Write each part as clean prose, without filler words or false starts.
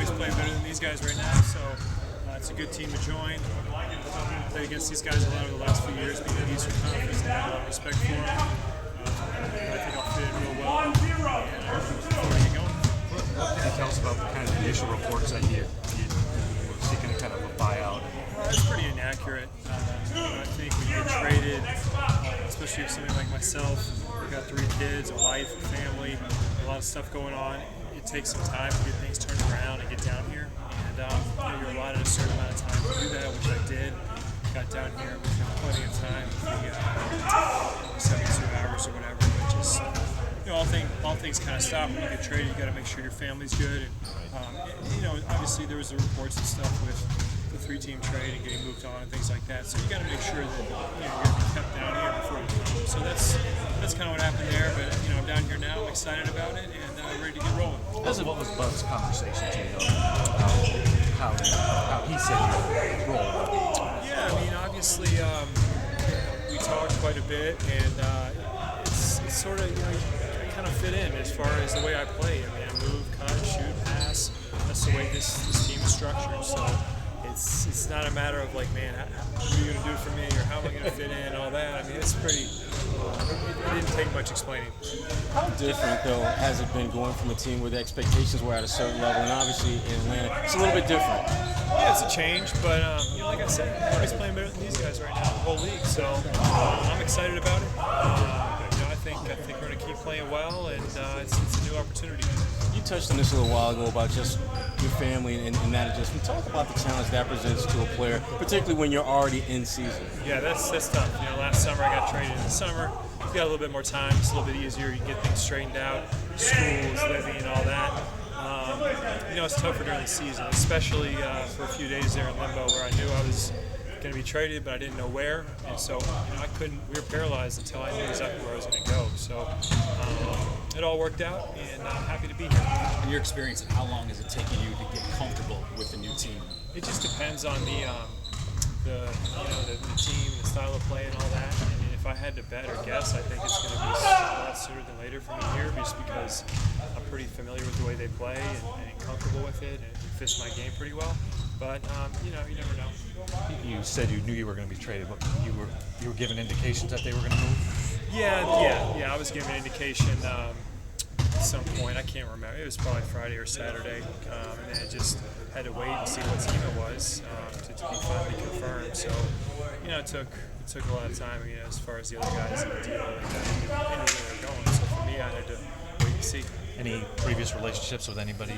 nobody's playing better than these guys right now, so it's a good team to join. Played against these guys a lot over the last few years, being in the Eastern Conference, and I have a lot of respect for them. I think I'll fit in real well, and before we get going. What can you tell us about the kind of initial reports that you were seeking kind of a buyout? It's pretty inaccurate. I think when you get traded, especially if somebody like myself, who've got 3 kids, a wife, a family, a lot of stuff going on, it takes some time to get things turned around and get down here. And you're allotted a certain amount of time to do that, which I did. Got down here with plenty of time, 72 hours or whatever. But just all things kind of stop when you get traded. You got to make sure your family's good. And obviously there was the reports and stuff with the 3-team trade and getting moved on and things like that. So you got to make sure that you're kept down here before you come. So that's kind of what happened there. But I'm down here now. I'm excited about it and ready to get rolling. What was Bud's conversation to you about how he said your role? Yeah, I mean, obviously we talked quite a bit, and it's sort of I kind of fit in as far as the way I play. I mean, I move, cut, shoot, pass. That's the way this team is structured. So it's not a matter of like, man, what are you going to do for me, or how am I going to fit in, all that. I mean, it's pretty. It didn't take much explaining. How different, though, has it been going from a team where the expectations were at a certain level, and obviously in Atlanta, it's a little bit different? Yeah, it's a change, but like I said, nobody's playing better than these guys right now in the whole league. So I'm excited about it. I think we're going to keep playing well, and it's a new opportunity. You touched on this a little while ago about just your family and that adjustment. Talk about the challenge that presents to a player, particularly when you're already in season. Yeah, that's tough. Last summer I got traded in the summer. You got a little bit more time. It's a little bit easier. You can get things straightened out, schools, living, and all that. It's tougher during the season, especially for a few days there in limbo where I knew I was going to be traded, but I didn't know where, and so I couldn't. We were paralyzed until I knew exactly where I was going to go. So it all worked out, and I'm happy to be here. In your experience, how long has it taken you to get comfortable with the new team? It just depends on the team, the style of play, and all that. I mean, if I had to bet or guess, I think it's going to be a lot sooner than later for me here, just because I'm pretty familiar with the way they play and comfortable with it, and it fits my game pretty well. But you never know. You said you knew you were going to be traded, but you were given indications that they were going to move? Yeah. I was given an indication at some point. I can't remember. It was probably Friday or Saturday, and then I just had to wait and see what team it was to be finally confirmed. So, it took a lot of time. As far as the other guys in the deal, they knew where they were going. So for me, I had to wait and see. Any previous relationships with anybody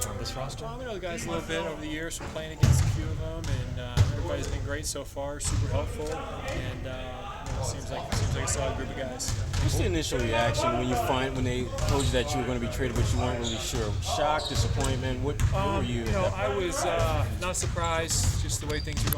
on this roster? I know the guys a little bit over the years from playing against a few of them, and everybody's been great so far, super helpful, and it seems like a solid group of guys. What's the initial reaction when they told you that you were going to be traded, but you weren't really sure? Shock, disappointment? What were you? I was not surprised, just the way things are going.